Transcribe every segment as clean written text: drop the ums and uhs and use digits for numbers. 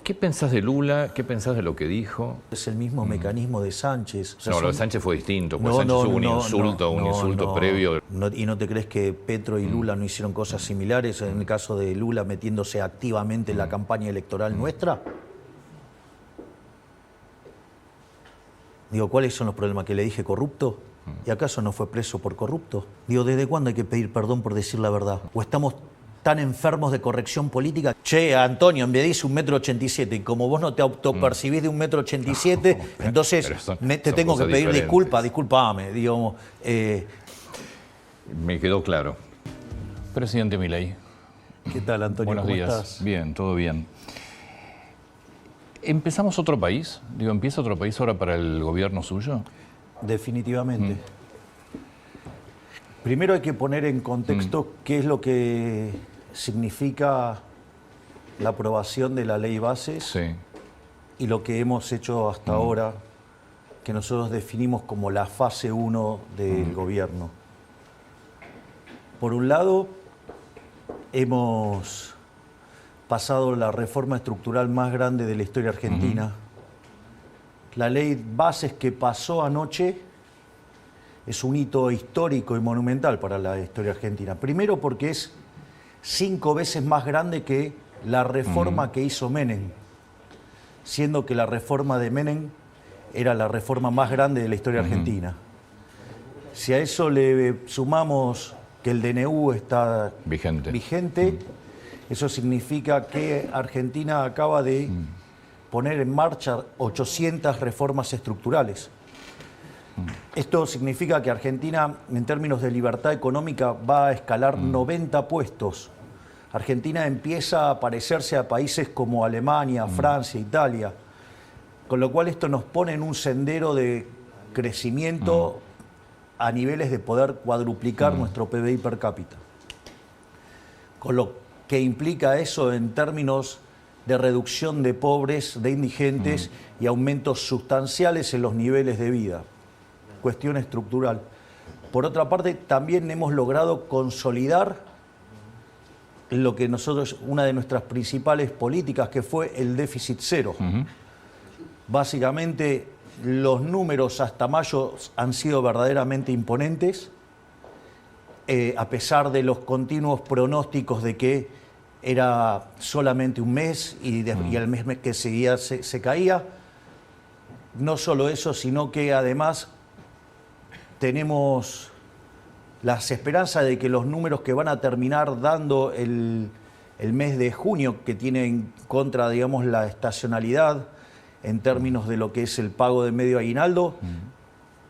¿Qué pensás de Lula? ¿Qué pensás de lo que dijo? Es el mismo mecanismo de Sánchez. O sea, No, lo de Sánchez fue distinto, porque Sánchez hubo un insulto previo. ¿Y no te crees que Petro y Lula no hicieron cosas similares? En el caso de Lula metiéndose activamente en la campaña electoral nuestra. Digo, ¿cuáles son los problemas? ¿Que le dije corrupto? ¿Y acaso no fue preso por corrupto? Digo, ¿desde cuándo hay que pedir perdón por decir la verdad? ¿O estamos tan enfermos de corrección política? Che, Antonio, me dice 1,87 m, y como vos no te autopercibís de 1,87 m, entonces te tengo que pedir disculpas, disculpame, digamos. Me quedó claro. Presidente Milei. ¿Qué tal, Antonio? Buenos días. ¿Estás? Bien, todo bien. ¿Empezamos otro país? Digo, ¿empieza otro país ahora para el gobierno suyo? Definitivamente. Primero hay que poner en contexto qué es lo que significa la aprobación de la ley bases y lo que hemos hecho hasta ahora, que nosotros definimos como la fase 1 del gobierno. Por un lado, hemos pasado la reforma estructural más grande de la historia argentina. La ley bases que pasó anoche es un hito histórico y monumental para la historia argentina. Primero porque es 5 veces más grande que la reforma que hizo Menem, siendo que la reforma de Menem era la reforma más grande de la historia argentina. Si a eso le sumamos que el DNU está vigente, eso significa que Argentina acaba de poner en marcha 800 reformas estructurales. Esto significa que Argentina, en términos de libertad económica, va a escalar 90 puestos. Argentina empieza a parecerse a países como Alemania, Francia, Italia, con lo cual esto nos pone en un sendero de crecimiento a niveles de poder cuadruplicar nuestro PBI per cápita. Con lo que implica eso en términos de reducción de pobres, de indigentes y aumentos sustanciales en los niveles de vida. Cuestión estructural. Por otra parte, también hemos logrado consolidar lo que nosotros, una de nuestras principales políticas, que fue el déficit cero. Básicamente, los números hasta mayo han sido verdaderamente imponentes, a pesar de los continuos pronósticos de que era solamente un mes y al mes que seguía se caía. No solo eso, sino que además tenemos las esperanzas de que los números que van a terminar dando el mes de junio, que tiene en contra, digamos, la estacionalidad en términos de lo que es el pago de medio aguinaldo,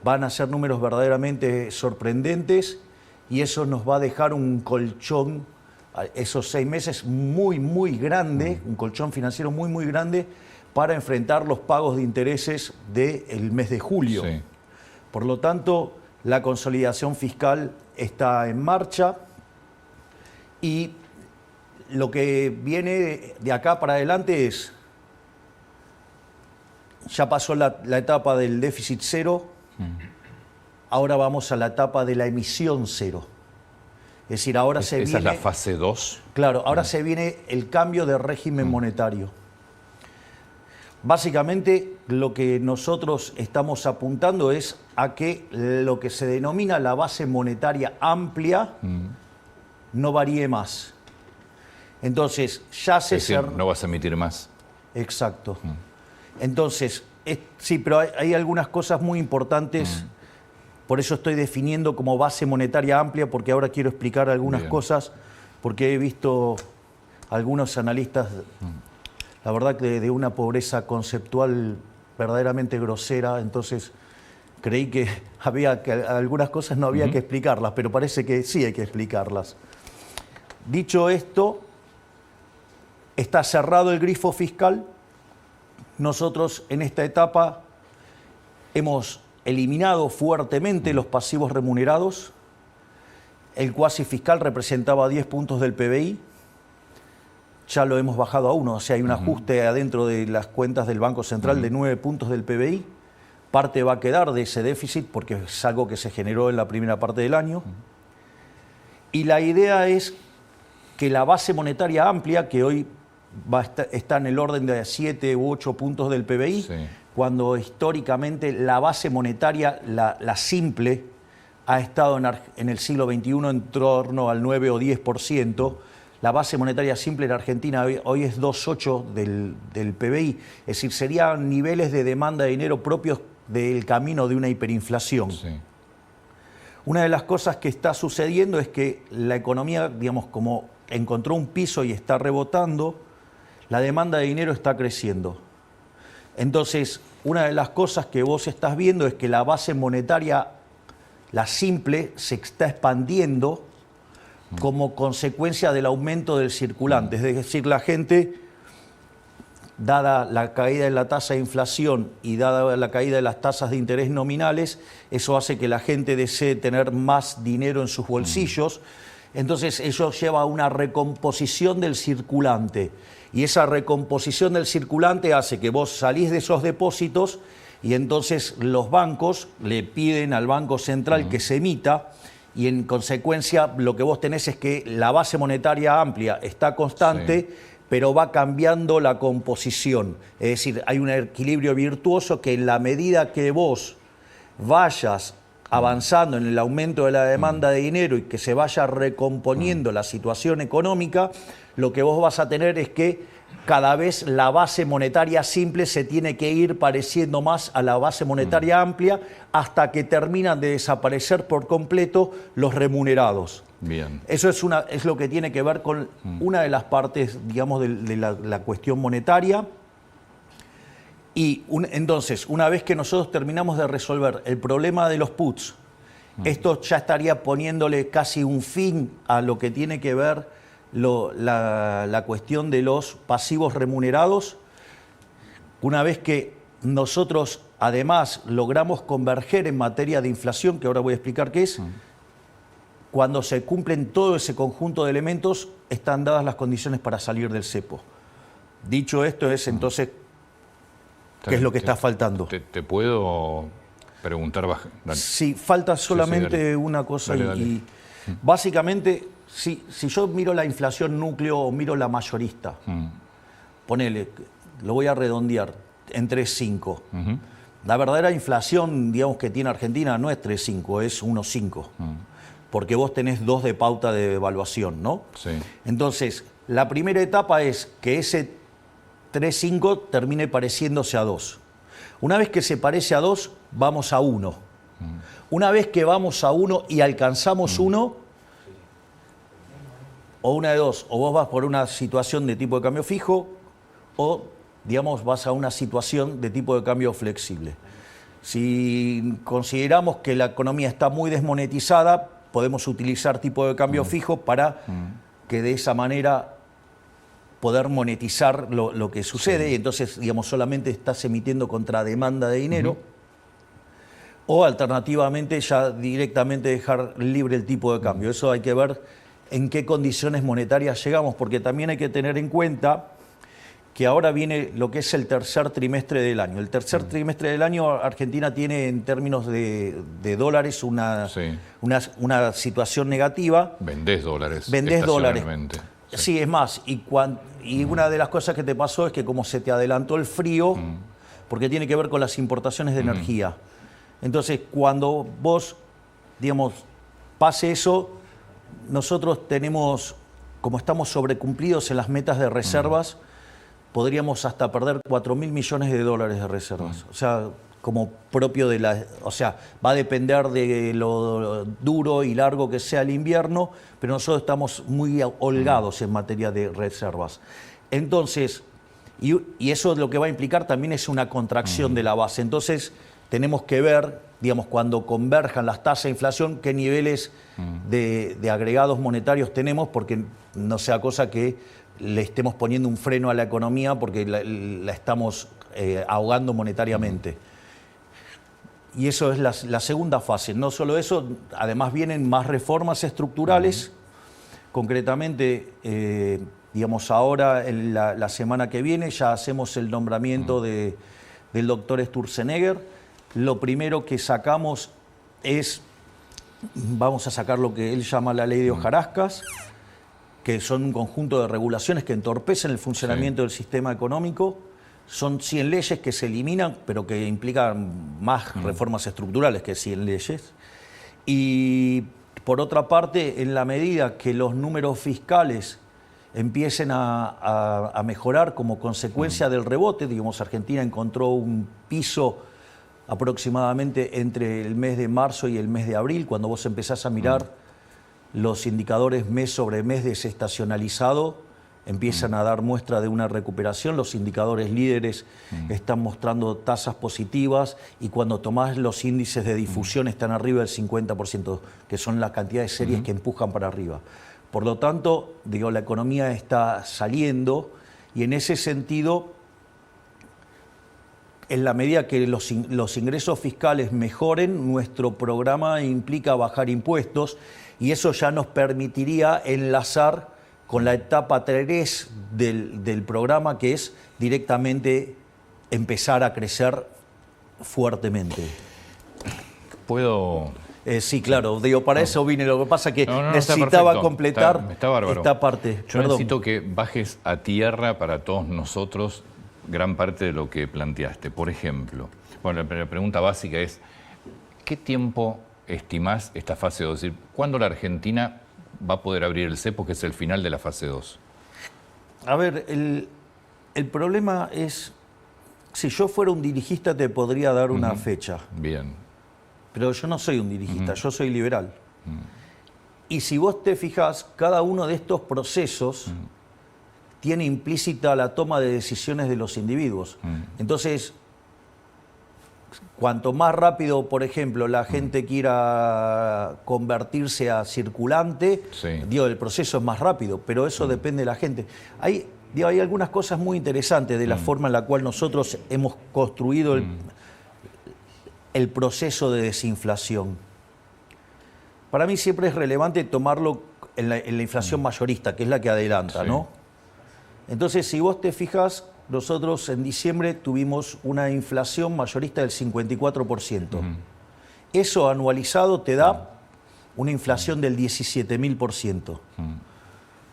van a ser números verdaderamente sorprendentes, y eso nos va a dejar un colchón, esos 6 meses muy grande, un colchón financiero muy grande para enfrentar los pagos de intereses del mes de julio. Por lo tanto, la consolidación fiscal está en marcha, y lo que viene de acá para adelante es, ya pasó la etapa del déficit cero, ahora vamos a la etapa de la emisión cero. Es decir, ahora se viene... ¿Esa es la fase 2? Claro, ahora se viene el cambio de régimen monetario. Básicamente, lo que nosotros estamos apuntando es a que lo que se denomina la base monetaria amplia no varíe más. Entonces, ya se... Es decir, no vas a emitir más. Exacto. Entonces, sí, pero hay algunas cosas muy importantes. Por eso estoy definiendo como base monetaria amplia, porque ahora quiero explicar algunas cosas, porque he visto algunos analistas, la verdad, que de una pobreza conceptual verdaderamente grosera. Entonces creí que algunas cosas no había que explicarlas, pero parece que sí hay que explicarlas. Dicho esto, está cerrado el grifo fiscal. Nosotros en esta etapa hemos eliminado fuertemente los pasivos remunerados. El cuasi fiscal representaba 10 puntos del PBI. Ya lo hemos bajado a 1. O sea, hay un ajuste adentro de las cuentas del Banco Central de 9 puntos del PBI. Parte va a quedar de ese déficit porque es algo que se generó en la primera parte del año. Y la idea es que la base monetaria amplia, que hoy está en el orden de 7 u 8 puntos del PBI, Sí. cuando históricamente la base monetaria, la simple, ha estado en el siglo XXI en torno al 9 o 10%. La base monetaria simple en Argentina hoy es 2,8 del PBI. Es decir, serían niveles de demanda de dinero propios del camino de una hiperinflación. Sí. Una de las cosas que está sucediendo es que la economía, digamos, como encontró un piso y está rebotando, la demanda de dinero está creciendo. Entonces, una de las cosas que vos estás viendo es que la base monetaria, la simple, se está expandiendo como consecuencia del aumento del circulante. Es decir, la gente, dada la caída de la tasa de inflación y dada la caída de las tasas de interés nominales, eso hace que la gente desee tener más dinero en sus bolsillos. Entonces eso lleva a una recomposición del circulante. Y esa recomposición del circulante hace que vos salís de esos depósitos y entonces los bancos le piden al Banco Central que se emita, y en consecuencia lo que vos tenés es que la base monetaria amplia está constante, sí, pero va cambiando la composición. Es decir, hay un equilibrio virtuoso que en la medida que vos vayas avanzando en el aumento de la demanda de dinero y que se vaya recomponiendo la situación económica, lo que vos vas a tener es que cada vez la base monetaria simple se tiene que ir pareciendo más a la base monetaria amplia hasta que terminan de desaparecer por completo los remunerados. Bien. Eso es lo que tiene que ver con una de las partes, digamos, de la cuestión monetaria. Y entonces, una vez que nosotros terminamos de resolver el problema de los puts, esto ya estaría poniéndole casi un fin a lo que tiene que ver la cuestión de los pasivos remunerados. Una vez que nosotros además logramos converger en materia de inflación, que ahora voy a explicar qué es, cuando se cumplen todo ese conjunto de elementos, están dadas las condiciones para salir del cepo. Dicho esto, es entonces, ¿qué es lo que está faltando? ¿Te puedo preguntar? Dale. Sí, falta solamente sí, una cosa. Dale. Y básicamente, si yo miro la inflación núcleo o miro la mayorista, ponele, lo voy a redondear, en 3,5. La verdadera inflación, digamos, que tiene Argentina no es 3,5, es 1,5. Porque vos tenés 2 de pauta de evaluación, ¿no? Sí. Entonces, la primera etapa es que ese 3,5 termine pareciéndose a 2. Una vez que se parece a 2, vamos a 1. Una vez que vamos a 1 y alcanzamos 1, o una de dos, o vos vas por una situación de tipo de cambio fijo, o, digamos, vas a una situación de tipo de cambio flexible. Si consideramos que la economía está muy desmonetizada, podemos utilizar tipo de cambio fijo para que de esa manera poder monetizar lo que sucede, y entonces, digamos, solamente estás emitiendo contra demanda de dinero, o alternativamente ya directamente dejar libre el tipo de cambio. Eso hay que ver en qué condiciones monetarias llegamos, porque también hay que tener en cuenta que ahora viene lo que es el tercer trimestre del año. El tercer trimestre del año, Argentina tiene en términos de dólares una situación negativa. Vendés dólares. Vendés dólares. Sí, es más, y una de las cosas que te pasó es que como se te adelantó el frío, porque tiene que ver con las importaciones de energía. Entonces, cuando vos, digamos, pase eso, nosotros tenemos, como estamos sobrecumplidos en las metas de reservas, podríamos hasta perder 4.000 millones de dólares de reservas. O sea, como propio de la... O sea, va a depender de lo duro y largo que sea el invierno, pero nosotros estamos muy holgados en materia de reservas. Entonces, y eso lo que va a implicar también es una contracción de la base. Entonces, tenemos que ver, digamos, cuando converjan las tasas de inflación, qué niveles de agregados monetarios tenemos, porque no sea cosa que le estemos poniendo un freno a la economía porque la estamos ahogando monetariamente. Y eso es la segunda fase. No solo eso, además vienen más reformas estructurales. Concretamente, digamos, ahora, en la semana que viene, ya hacemos el nombramiento del doctor Sturzenegger. Lo primero que sacamos vamos a sacar lo que él llama la ley de hojarascas, que son un conjunto de regulaciones que entorpecen el funcionamiento del sistema económico. Son 100 leyes que se eliminan, pero que implican más reformas estructurales que 100 leyes. Y por otra parte, en la medida que los números fiscales empiecen a mejorar como consecuencia del rebote, digamos, Argentina encontró un piso aproximadamente entre el mes de marzo y el mes de abril, cuando vos empezás a mirar los indicadores mes sobre mes desestacionalizado, empiezan a dar muestra de una recuperación, los indicadores líderes están mostrando tasas positivas y cuando tomás los índices de difusión están arriba del 50%, que son la cantidad de series que empujan para arriba. Por lo tanto, digo, la economía está saliendo y en ese sentido, en la medida que los ingresos fiscales mejoren, nuestro programa implica bajar impuestos y eso ya nos permitiría enlazar con la etapa 3 del programa, que es directamente empezar a crecer fuertemente. ¿Puedo...? Sí, claro, digo, para eso vine. Lo que pasa es que necesitaba completar está bárbaro. esta parte. Yo necesito que bajes a tierra para todos nosotros gran parte de lo que planteaste. Por ejemplo, bueno, la pregunta básica es, ¿qué tiempo estimás esta fase 2? Es decir, ¿cuándo la Argentina va a poder abrir el cepo, que es el final de la fase 2? A ver, el problema es, si yo fuera un dirigista te podría dar una fecha. Bien. Pero yo no soy un dirigista, yo soy liberal. Y si vos te fijás, cada uno de estos procesos tiene implícita la toma de decisiones de los individuos. Entonces, cuanto más rápido, por ejemplo, la gente quiera convertirse a circulante, digo, el proceso es más rápido, pero eso depende de la gente. Hay algunas cosas muy interesantes de la forma en la cual nosotros hemos construido el proceso de desinflación. Para mí siempre es relevante tomarlo en la inflación mayorista, que es la que adelanta, ¿no? Entonces, si vos te fijas, nosotros en diciembre tuvimos una inflación mayorista del 54%. Eso anualizado te da una inflación del 17.000%.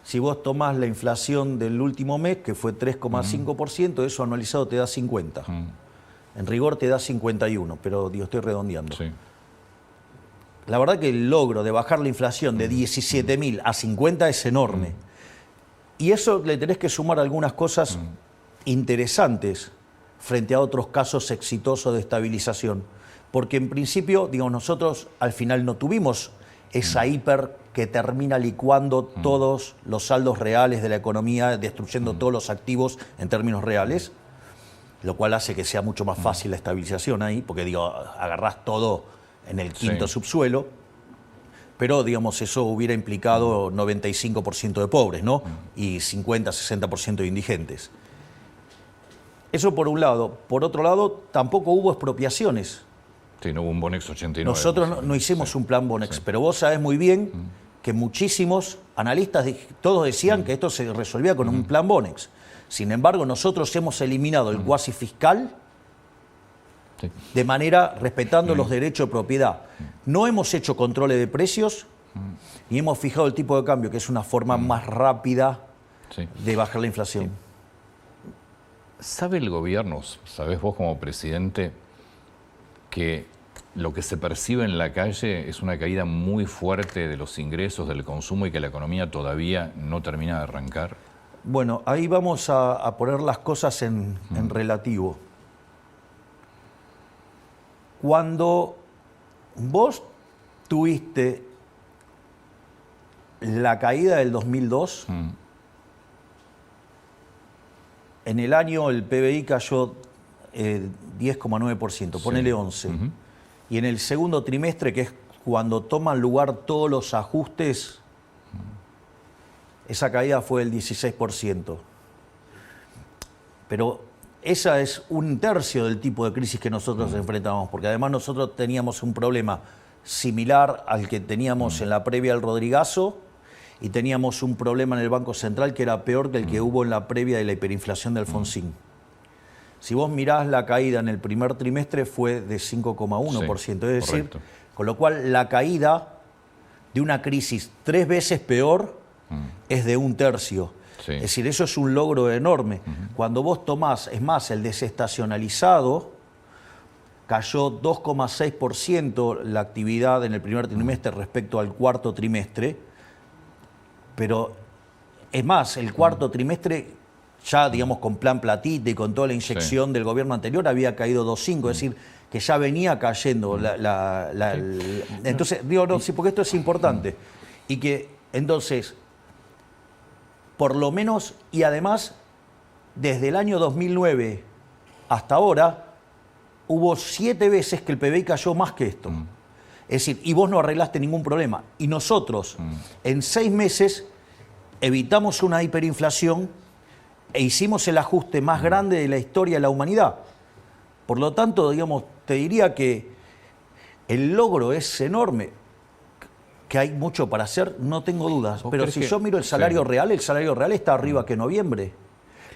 Si vos tomás la inflación del último mes, que fue 3,5%, eso anualizado te da 50%. En rigor te da 51%, pero digo, estoy redondeando. Sí. La verdad que el logro de bajar la inflación de 17.000 a 50 es enorme. Y eso le tenés que sumar algunas cosas interesantes frente a otros casos exitosos de estabilización. Porque en principio, digo, nosotros al final no tuvimos esa hiper que termina licuando todos los saldos reales de la economía, destruyendo todos los activos en términos reales, lo cual hace que sea mucho más fácil la estabilización ahí, porque digo, agarrás todo en el quinto subsuelo, pero digamos, eso hubiera implicado 95% de pobres, ¿no? Y 50-60% de indigentes. Eso por un lado. Por otro lado, tampoco hubo expropiaciones. Sí, no hubo un Bonex 89. Nosotros no hicimos un plan Bonex, pero vos sabés muy bien que muchísimos analistas, todos decían que esto se resolvía con un plan Bonex. Sin embargo, nosotros hemos eliminado el cuasi fiscal de manera respetando los derechos de propiedad. No hemos hecho controles de precios ni hemos fijado el tipo de cambio, que es una forma más rápida de bajar la inflación. ¿Sabe el gobierno, sabés vos como presidente, que lo que se percibe en la calle es una caída muy fuerte de los ingresos, del consumo y que la economía todavía no termina de arrancar? Bueno, ahí vamos a poner las cosas en relativo. Cuando vos tuviste la caída del 2002, en el año el PBI cayó 10,9%, ponele 11%. Y en el segundo trimestre, que es cuando toman lugar todos los ajustes, esa caída fue del 16%. Pero esa es un tercio del tipo de crisis que nosotros enfrentamos, porque además nosotros teníamos un problema similar al que teníamos en la previa del Rodrigazo y teníamos un problema en el Banco Central que era peor que el que hubo en la previa de la hiperinflación de Alfonsín. Si vos mirás la caída en el primer trimestre fue de 5,1%, es decir, con lo cual la caída de una crisis 3 veces peor es de 1/3. Sí. Es decir, eso es un logro enorme. Cuando vos tomás, es más, el desestacionalizado cayó 2,6% la actividad en el primer trimestre respecto al cuarto trimestre, pero es más, el cuarto trimestre ya, digamos, con plan platita y con toda la inyección del gobierno anterior había caído 2,5%, es decir, que ya venía cayendo. Entonces, digo, no, sí, porque esto es importante. Y que, entonces, por lo menos, y además, desde el año 2009 hasta ahora, hubo 7 veces que el PBI cayó más que esto. Es decir, y vos no arreglaste ningún problema. Y nosotros, en 6 meses, evitamos una hiperinflación e hicimos el ajuste más grande de la historia de la humanidad. Por lo tanto, digamos, te diría que el logro es enorme, que hay mucho para hacer, no tengo dudas. Pero si yo miro el salario real está arriba que en noviembre.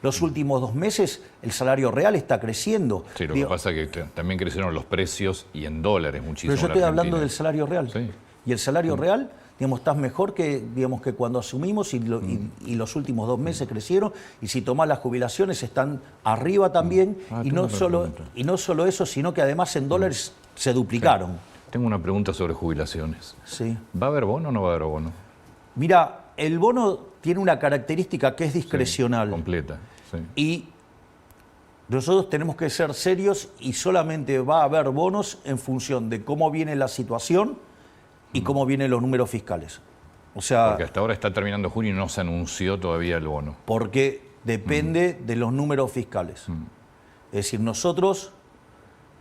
Los últimos 2 meses el salario real está creciendo. Sí, lo que pasa es que también crecieron los precios y en dólares muchísimo. Pero yo estoy hablando del salario real. Sí. Y el salario real, digamos, estás mejor que, digamos, que cuando asumimos y los últimos 2 meses crecieron. Y si tomás las jubilaciones están arriba también. Y no solo eso, sino que además en dólares se duplicaron. Sí. Tengo una pregunta sobre jubilaciones. Sí. ¿Va a haber bono o no va a haber bono? Mira, el bono tiene una característica que es discrecional. Sí, completa. Sí. Y nosotros tenemos que ser serios y solamente va a haber bonos en función de cómo viene la situación y cómo vienen los números fiscales. O sea, porque hasta ahora está terminando junio y no se anunció todavía el bono. Porque depende de los números fiscales. Es decir, nosotros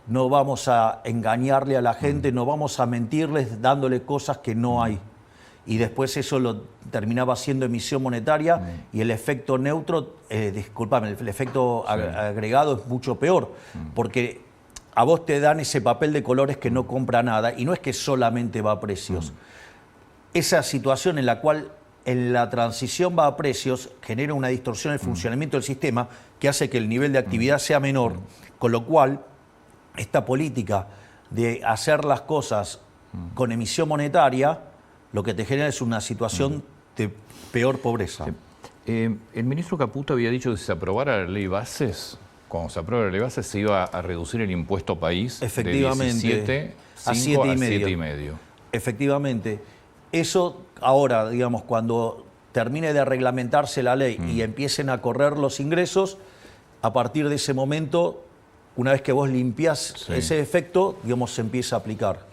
no vamos a engañarle a la gente, no vamos a mentirles dándole cosas que no hay. Y después eso lo terminaba siendo emisión monetaria y el efecto neutro, discúlpame, el efecto agregado es mucho peor, porque a vos te dan ese papel de colores que no compra nada y no es que solamente va a precios. Esa situación en la cual en la transición va a precios genera una distorsión en el funcionamiento del sistema que hace que el nivel de actividad sea menor, con lo cual esta política de hacer las cosas con emisión monetaria lo que te genera es una situación de peor pobreza. Sí. El ministro Caputo había dicho que si se aprobara la ley Bases, cuando se apruebe la ley Bases, se iba a reducir el impuesto país de 17,5 a 7,5. Efectivamente. Eso ahora, digamos, cuando termine de reglamentarse la ley y empiecen a correr los ingresos, a partir de ese momento, una vez que vos limpiás ese efecto, digamos, se empieza a aplicar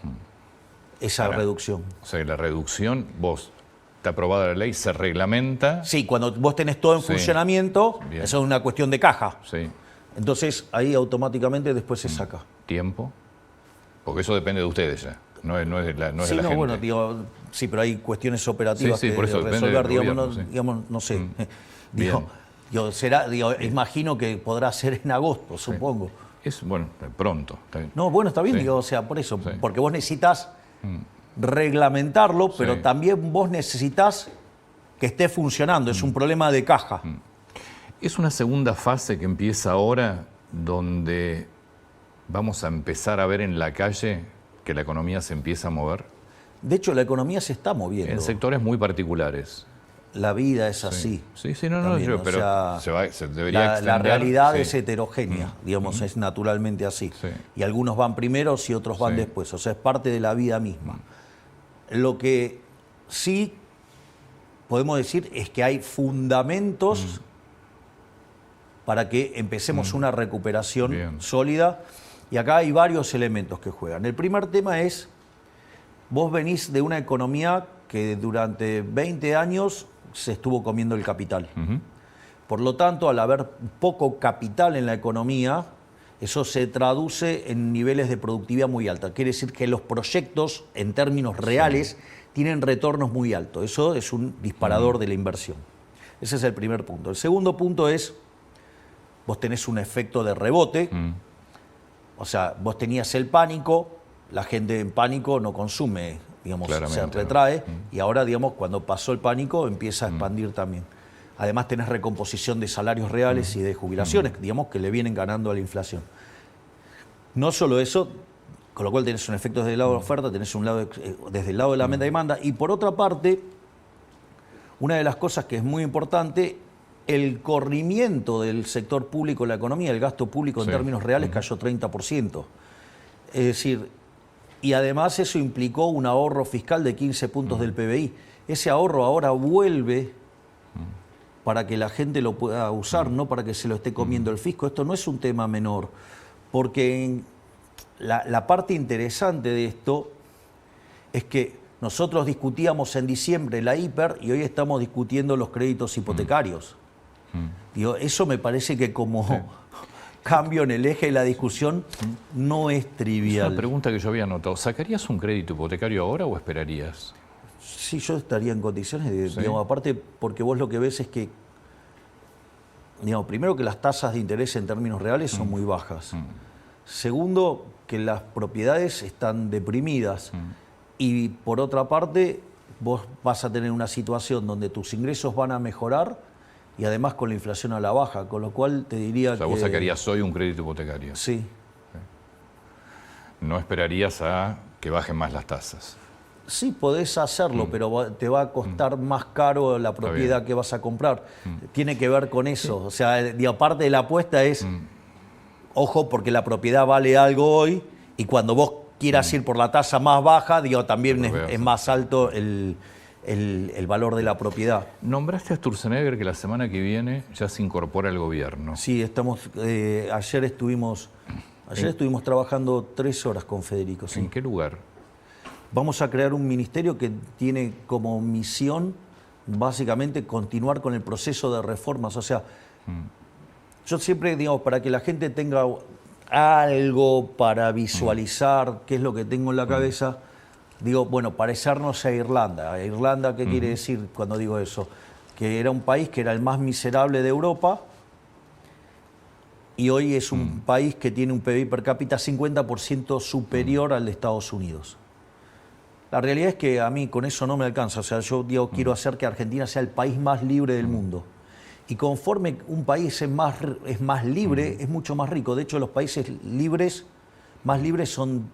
esa reducción. O sea, la reducción, vos, está aprobada la ley, se reglamenta. Sí, cuando vos tenés todo en funcionamiento, eso es una cuestión de caja. Sí. Entonces, ahí automáticamente después se saca. ¿Tiempo? Porque eso depende de ustedes ya, no es de la gente. Bueno, digo, sí, pero hay cuestiones operativas que por eso resolver, gobierno, no sé. Imagino que podrá ser en agosto, supongo. Es, bueno, pronto. No, bueno, está bien, digo, o sea, por eso, porque vos necesitas reglamentarlo, pero también vos necesitas que esté funcionando, es un problema de caja. Es una segunda fase que empieza ahora, donde vamos a empezar a ver en la calle que la economía se empieza a mover. De hecho, la economía se está moviendo. En sectores muy particulares. La vida es así. Sí, pero se debería extender. La realidad es heterogénea, digamos, es naturalmente así. Sí. Y algunos van primero y otros van después, o sea, es parte de la vida misma. Lo que sí podemos decir es que hay fundamentos para que empecemos una recuperación sólida, y acá hay varios elementos que juegan. El primer tema es, vos venís de una economía que durante 20 años se estuvo comiendo el capital. Por lo tanto, al haber poco capital en la economía, eso se traduce en niveles de productividad muy alta. Quiere decir que los proyectos, en términos reales, tienen retornos muy altos. Eso es un disparador de la inversión. Ese es el primer punto. El segundo punto es, vos tenés un efecto de rebote. O sea, vos tenías el pánico, la gente en pánico no consume, digamos, se retrae, y ahora, digamos, cuando pasó el pánico empieza a expandir también. Además tenés recomposición de salarios reales y de jubilaciones, digamos, que le vienen ganando a la inflación. No solo eso, con lo cual tenés un efecto desde el lado de la oferta, tenés un lado desde el lado de la demanda, y por otra parte, Una de las cosas que es muy importante, el corrimiento del sector público en la economía, el gasto público en términos reales cayó 30%. Es decir, y además eso implicó un ahorro fiscal de 15 puntos del PBI. Ese ahorro ahora vuelve para que la gente lo pueda usar, no para que se lo esté comiendo el fisco. Esto no es un tema menor, porque la parte interesante de esto es que nosotros discutíamos en diciembre la hiper y hoy estamos discutiendo los créditos hipotecarios. Digo, eso me parece que como cambio en el eje de la discusión no es trivial. Es una pregunta que yo había notado. ¿Sacarías un crédito hipotecario ahora o esperarías? Sí, yo estaría en condiciones de, digamos, aparte porque vos lo que ves es que, digamos, primero que las tasas de interés en términos reales son muy bajas. Segundo, que las propiedades están deprimidas. Y por otra parte, vos vas a tener una situación donde tus ingresos van a mejorar y además con la inflación a la baja, con lo cual te diría que... vos sacarías hoy un crédito hipotecario. Sí. No esperarías a que bajen más las tasas. Sí, podés hacerlo, pero te va a costar más caro la propiedad que vas a comprar. Tiene que ver con eso. O sea, aparte de la apuesta es, ojo, porque la propiedad vale algo hoy y cuando vos quieras ir por la tasa más baja, también es más alto el valor de la propiedad. Nombraste a Sturzenegger que la semana que viene ya se incorpora al gobierno. Sí, ayer estuvimos trabajando 3 horas con Federico. Sí. ¿En qué lugar? Vamos a crear un ministerio que tiene como misión básicamente continuar con el proceso de reformas. O sea, yo siempre, digamos, para que la gente tenga algo para visualizar qué es lo que tengo en la cabeza, digo, bueno, parecernos a Irlanda. ¿Irlanda qué quiere decir cuando digo eso? Que era un país que era el más miserable de Europa y hoy es un país que tiene un PBI per cápita 50% superior al de Estados Unidos. La realidad es que a mí con eso no me alcanza. O sea, yo quiero hacer que Argentina sea el país más libre del mundo. Y conforme un país es más libre, es mucho más rico. De hecho, los países más libres son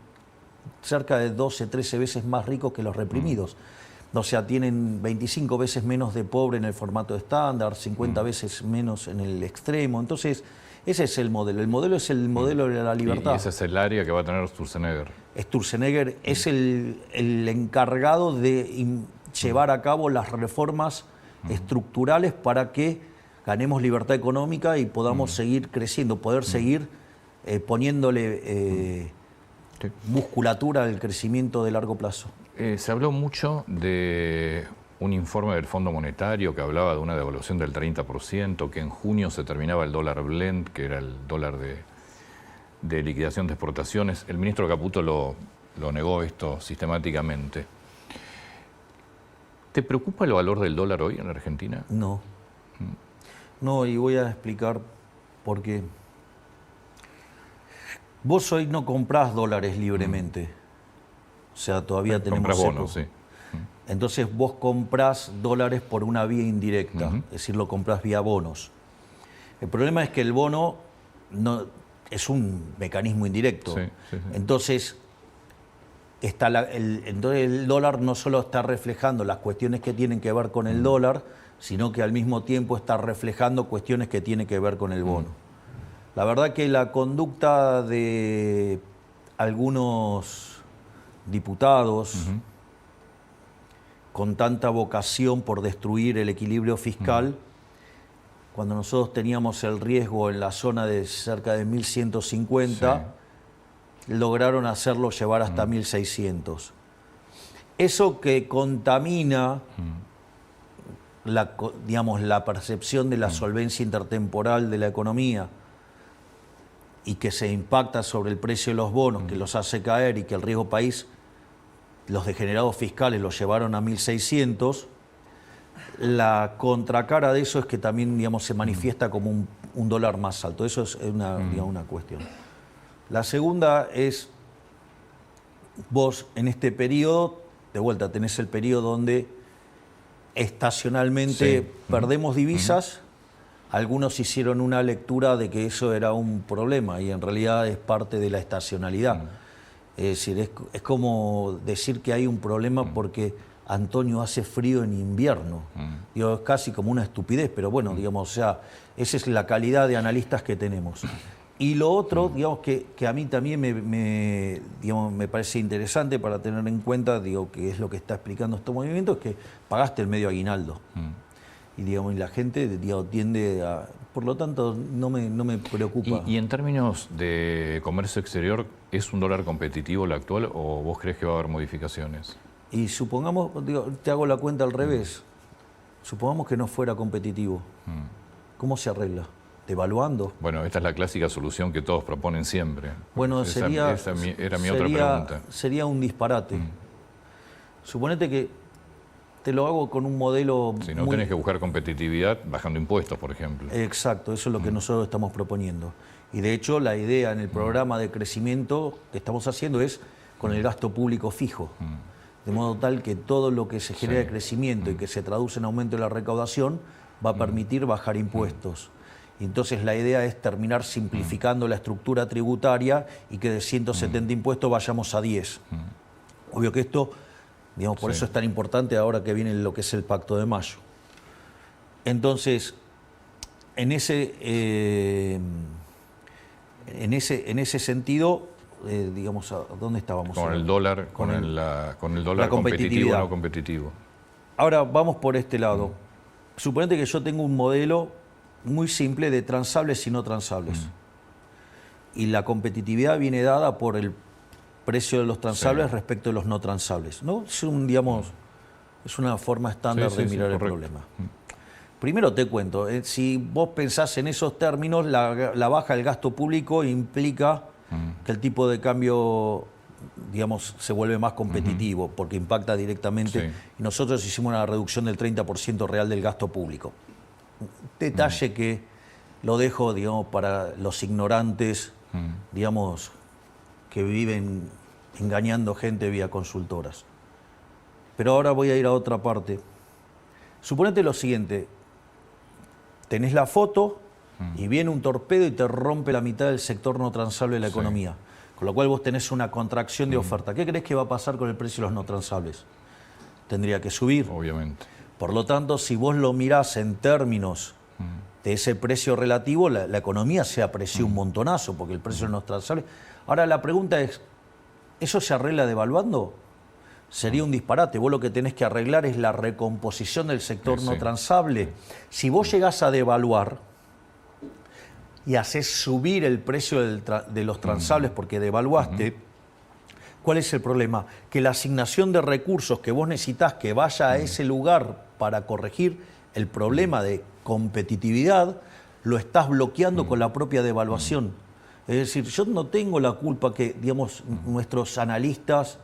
cerca de 12, 13 veces más ricos que los reprimidos. O sea, tienen 25 veces menos de pobre en el formato estándar, 50 veces menos en el extremo. Entonces, ese es el modelo. El modelo es el modelo de la libertad. Y ese es el área que va a tener Sturzenegger. Sturzenegger es el encargado de llevar a cabo las reformas estructurales para que ganemos libertad económica y podamos seguir creciendo, poder seguir poniéndole musculatura al crecimiento de largo plazo. Se habló mucho de un informe del Fondo Monetario que hablaba de una devaluación del 30%, que en junio se terminaba el dólar blend, que era el dólar de liquidación de exportaciones. El ministro Caputo lo negó esto sistemáticamente. ¿Te preocupa el valor del dólar hoy en Argentina? No. No, y voy a explicar por qué. Vos hoy no comprás dólares libremente. O sea, todavía tenemos... Comprás bonos, sí. Entonces vos comprás dólares por una vía indirecta, es decir, lo comprás vía bonos. El problema es que el bono no, es un mecanismo indirecto. Sí, sí, sí. Entonces, entonces el dólar no solo está reflejando las cuestiones que tienen que ver con el dólar, sino que al mismo tiempo está reflejando cuestiones que tienen que ver con el bono. La verdad que la conducta de algunos diputados con tanta vocación por destruir el equilibrio fiscal, cuando nosotros teníamos el riesgo en la zona de cerca de 1.150, lograron hacerlo llevar hasta 1.600. Eso que contamina la percepción de la solvencia intertemporal de la economía y que se impacta sobre el precio de los bonos, que los hace caer y que el riesgo país, los degenerados fiscales los llevaron a 1.600, la contracara de eso es que también, digamos, se manifiesta como un dólar más alto. Eso es una cuestión. La segunda es, vos en este periodo, de vuelta tenés el periodo donde estacionalmente perdemos divisas. Algunos hicieron una lectura de que eso era un problema y en realidad es parte de la estacionalidad. Es decir, es como decir que hay un problema porque Antonio, hace frío en invierno. Digo, es casi como una estupidez, pero bueno, digamos, o sea, esa es la calidad de analistas que tenemos. Y lo otro, digamos, que a mí también me parece interesante para tener en cuenta, digo, que es lo que está explicando este movimiento, es que pagaste el medio aguinaldo. Y, digamos, y la gente, digamos, tiende a... Por lo tanto, no me preocupa. Y en términos de comercio exterior, ¿es un dólar competitivo el actual o vos crees que va a haber modificaciones? Y supongamos, digo, te hago la cuenta al revés, supongamos que no fuera competitivo, ¿cómo se arregla? ¿Devaluando? Bueno, esta es la clásica solución que todos proponen siempre. Bueno, esa era mi otra pregunta. Sería un disparate. Suponete que te lo hago con un modelo... Si no, tenés que buscar competitividad bajando impuestos, por ejemplo. Exacto, eso es lo que nosotros estamos proponiendo. Y de hecho, la idea en el programa de crecimiento que estamos haciendo es con el gasto público fijo. De modo tal que todo lo que se genera de crecimiento y que se traduce en aumento de la recaudación va a permitir bajar impuestos. Y entonces la idea es terminar simplificando la estructura tributaria y que de 170 impuestos vayamos a 10. Obvio que esto, digamos, por eso es tan importante ahora que viene lo que es el Pacto de Mayo. Entonces, en ese sentido, digamos, ¿a dónde estábamos? Con el dólar, con el dólar competitivo o no competitivo. Ahora vamos por este lado. Suponete que yo tengo un modelo muy simple de transables y no transables. Y la competitividad viene dada por el precio de los transables respecto de los no transables, ¿no? Es es una forma estándar de mirar el problema. Primero te cuento, si vos pensás en esos términos, la baja del gasto público implica que el tipo de cambio, digamos, se vuelve más competitivo, porque impacta directamente. Y nosotros hicimos una reducción del 30% real del gasto público. Detalle que lo dejo, digamos, para los ignorantes, digamos, que viven engañando gente vía consultoras. Pero ahora voy a ir a otra parte. Suponete lo siguiente, tenés la foto y viene un torpedo y te rompe la mitad del sector no transable de la economía, con lo cual vos tenés una contracción de oferta. ¿Qué crees que va a pasar con el precio de los no transables? Tendría que subir. Obviamente. Por lo tanto, si vos lo mirás en términos de ese precio relativo, la economía se apreció un montonazo, porque el precio de los no transables... Ahora la pregunta es, ¿eso se arregla devaluando? Sería un disparate. Vos lo que tenés que arreglar es la recomposición del sector no transable. Si vos llegás a devaluar y haces subir el precio de los transables porque devaluaste, ¿cuál es el problema? Que la asignación de recursos que vos necesitás que vaya a ese lugar para corregir el problema de competitividad, lo estás bloqueando con la propia devaluación. Es decir, yo no tengo la culpa que, digamos, nuestros analistas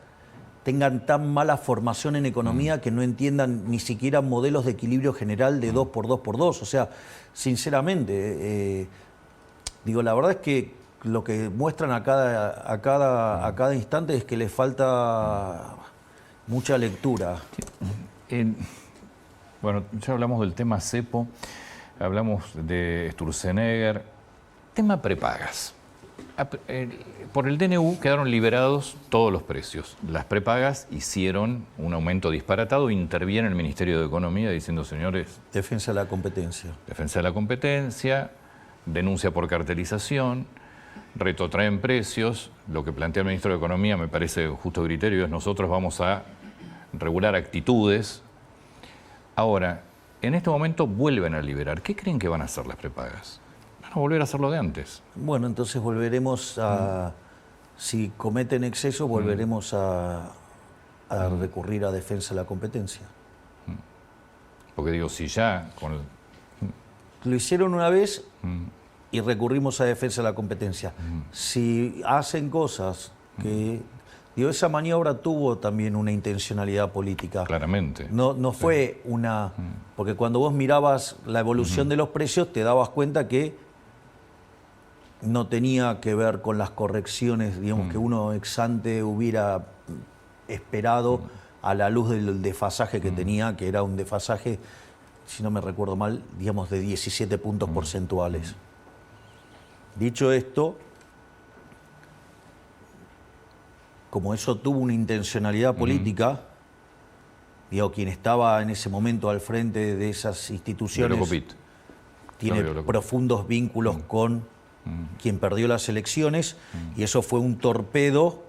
tengan tan mala formación en economía que no entiendan ni siquiera modelos de equilibrio general de 2x2x2. O sea, sinceramente, digo, la verdad es que lo que muestran a cada instante es que les falta mucha lectura. Bueno, ya hablamos del tema cepo, hablamos de Sturzenegger. Tema prepagas. Por el DNU quedaron liberados todos los precios. Las prepagas hicieron un aumento disparatado, interviene el Ministerio de Economía diciendo, señores... Defensa de la competencia. Defensa de la competencia, denuncia por cartelización, retrotraen precios. Lo que plantea el Ministro de Economía me parece justo criterio, es nosotros vamos a regular actitudes. Ahora, en este momento vuelven a liberar. ¿Qué creen que van a hacer las prepagas? Van a volver a hacer lo de antes. Bueno, entonces volveremos a... Si cometen exceso, volveremos a recurrir a defensa de la competencia. Porque digo, si ya... Lo hicieron una vez y recurrimos a defensa de la competencia. Si hacen cosas que... Digo, esa maniobra tuvo también una intencionalidad política. Claramente. No fue una... Porque cuando vos mirabas la evolución de los precios, te dabas cuenta que no tenía que ver con las correcciones, digamos, que uno ex ante hubiera esperado a la luz del desfasaje que tenía, que era un desfasaje, si no me recuerdo mal, digamos, de 17 puntos porcentuales. Dicho esto, como eso tuvo una intencionalidad política, digo, quien estaba en ese momento al frente de esas instituciones, tiene profundos vínculos con quien perdió las elecciones, y eso fue un torpedo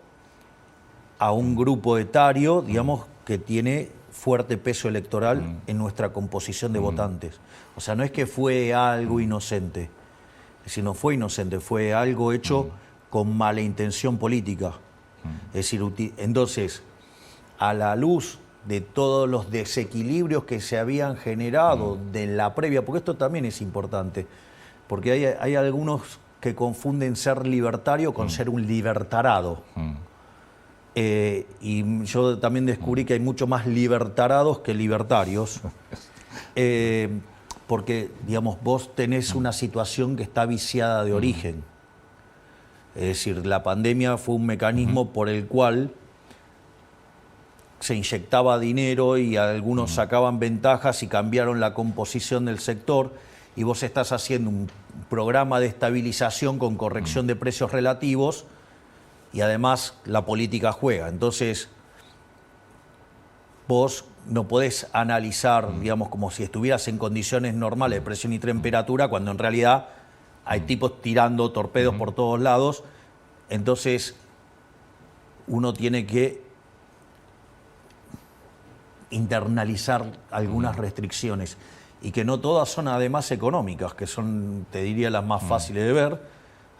a un grupo etario, digamos, que tiene fuerte peso electoral en nuestra composición de votantes. O sea, no es que fue algo inocente, es decir, no fue inocente, fue algo hecho con mala intención política. Es decir, entonces, a la luz de todos los desequilibrios que se habían generado de la previa, porque esto también es importante, porque hay algunos que confunden ser libertario con ser un libertarado. Y yo también descubrí que hay mucho más libertarados que libertarios, porque, digamos, vos tenés una situación que está viciada de origen. Es decir, la pandemia fue un mecanismo por el cual se inyectaba dinero y algunos sacaban ventajas y cambiaron la composición del sector, y vos estás haciendo un programa de estabilización con corrección de precios relativos, y además la política juega. Entonces, vos no podés analizar, digamos, como si estuvieras en condiciones normales de presión y temperatura, cuando en realidad hay tipos tirando torpedos por todos lados. Entonces, uno tiene que internalizar algunas restricciones, y que no todas son además económicas, que son, te diría, las más fáciles de ver.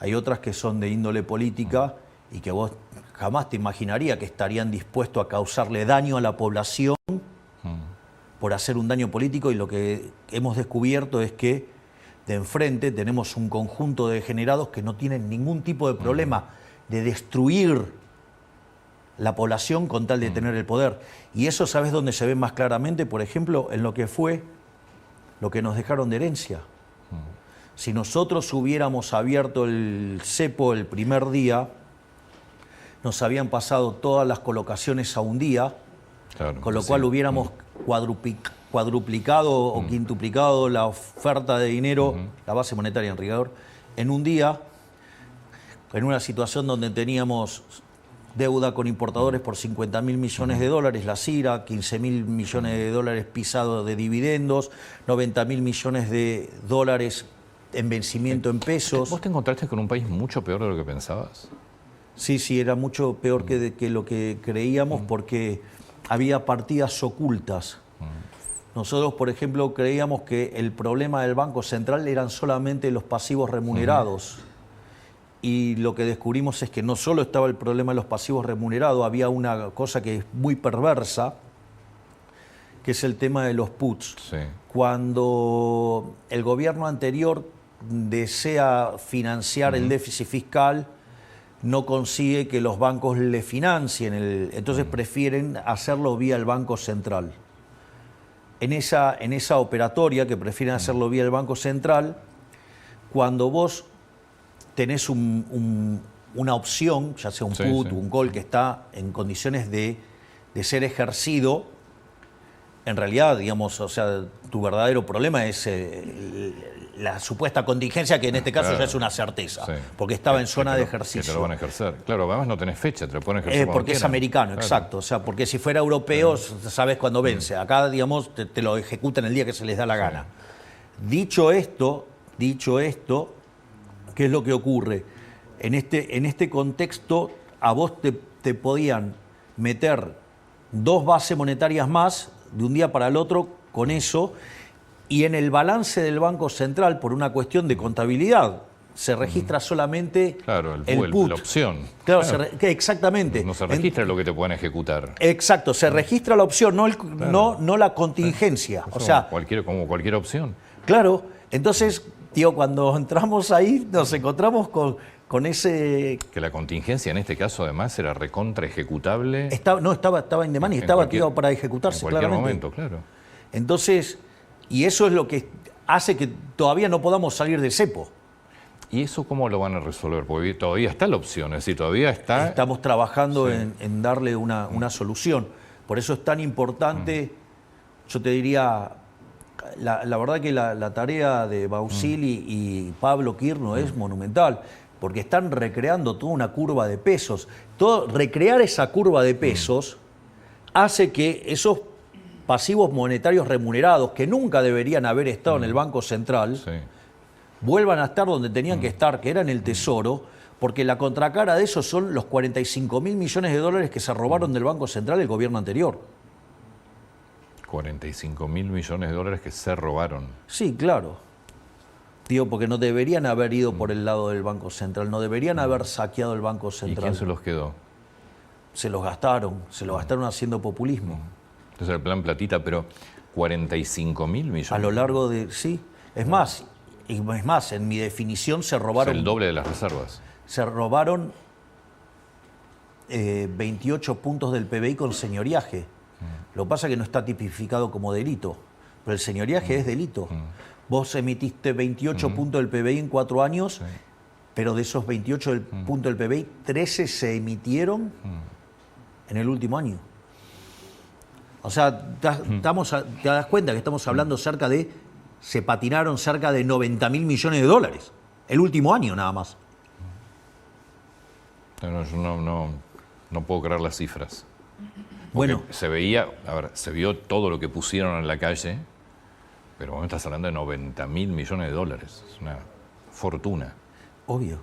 Hay otras que son de índole política y que vos jamás te imaginaría que estarían dispuestos a causarle daño a la población por hacer un daño político, y lo que hemos descubierto es que de enfrente tenemos un conjunto de degenerados que no tienen ningún tipo de problema de destruir la población con tal de tener el poder. Y eso, ¿sabes dónde se ve más claramente? Por ejemplo, en lo que fue lo que nos dejaron de herencia. Si nosotros hubiéramos abierto el cepo el primer día, nos habían pasado todas las colocaciones a un día, claro, con lo cual hubiéramos cuadruplicado o quintuplicado la oferta de dinero, la base monetaria en rigor, en un día, en una situación donde teníamos deuda con importadores por 50.000 millones de dólares, la CIRA, 15.000 millones de dólares pisados de dividendos, 90.000 millones de dólares en vencimiento en pesos. ¿Vos te encontraste con un país mucho peor de lo que pensabas? Sí, era mucho peor que lo que creíamos, porque había partidas ocultas. Nosotros, por ejemplo, creíamos que el problema del Banco Central eran solamente los pasivos remunerados. Y lo que descubrimos es que no solo estaba el problema de los pasivos remunerados, había una cosa que es muy perversa, que es el tema de los puts. Sí. Cuando el gobierno anterior desea financiar el déficit fiscal, no consigue que los bancos le financien, entonces prefieren hacerlo vía el Banco Central. En esa operatoria que prefieren hacerlo vía el Banco Central, cuando vos tenés una opción, ya sea un put, un call, que está en condiciones de ser ejercido, en realidad, digamos, o sea, tu verdadero problema es la supuesta contingencia, que en este caso ya es una certeza, porque estaba en zona de ejercicio. Que te lo van a ejercer. Claro, además no tenés fecha, te lo pueden ejercer porque es americano, exacto. O sea, porque si fuera europeo, sabes cuándo vence. Acá, digamos, te lo ejecutan el día que se les da la gana. Dicho esto, ¿qué es lo que ocurre? En este contexto, a vos te podían meter 2 bases monetarias más de un día para el otro con eso, y en el balance del Banco Central, por una cuestión de contabilidad, se registra solamente el put. La opción. Claro, exactamente. No se registra lo que te pueden ejecutar. Exacto, se registra la opción, no la contingencia. O sea, como cualquier opción. Claro, entonces, tío, cuando entramos ahí nos encontramos con ese... Que la contingencia en este caso además era recontra ejecutable. Estaba in demand y estaba activado para ejecutarse, en cualquier claramente. momento, claro. Entonces, y eso es lo que hace que todavía no podamos salir del cepo. ¿Y eso cómo lo van a resolver? Porque todavía está la opción, es decir, todavía está... Estamos trabajando en darle una solución. Por eso es tan importante, yo te diría, la verdad que la tarea de Bausili y Pablo Quirno es monumental, porque están recreando toda una curva de pesos. Recrear esa curva de pesos hace que esos pasivos monetarios remunerados que nunca deberían haber estado en el Banco Central, Sí. vuelvan a estar donde tenían que estar, que era en el Tesoro, porque la contracara de eso son los 45.000 millones de dólares que se robaron del Banco Central el gobierno anterior. 45.000 millones de dólares que se robaron. Sí, claro. Digo, porque no deberían haber ido por el lado del Banco Central, no deberían haber saqueado el Banco ¿Y Central. quién se los quedó? Se los gastaron haciendo populismo. Entonces el plan platita, pero 45.000 millones. A lo largo de... Sí, es más, en mi definición se O sea, robaron... el doble de las reservas. Se robaron 28 puntos del PBI con señoriaje. Lo que pasa es que no está tipificado como delito, pero el señoriaje es delito. Vos emitiste 28 puntos del PBI en 4 años, pero de esos 28 puntos del PBI, 13 se emitieron en el último año. O sea, te das cuenta que estamos hablando se patinaron cerca de 90.000 millones de dólares, el último año nada más. Yo no puedo creer las cifras. Bueno, se vio todo lo que pusieron en la calle, pero vos me estás hablando de 90.000 millones de dólares. Es una fortuna. obvio.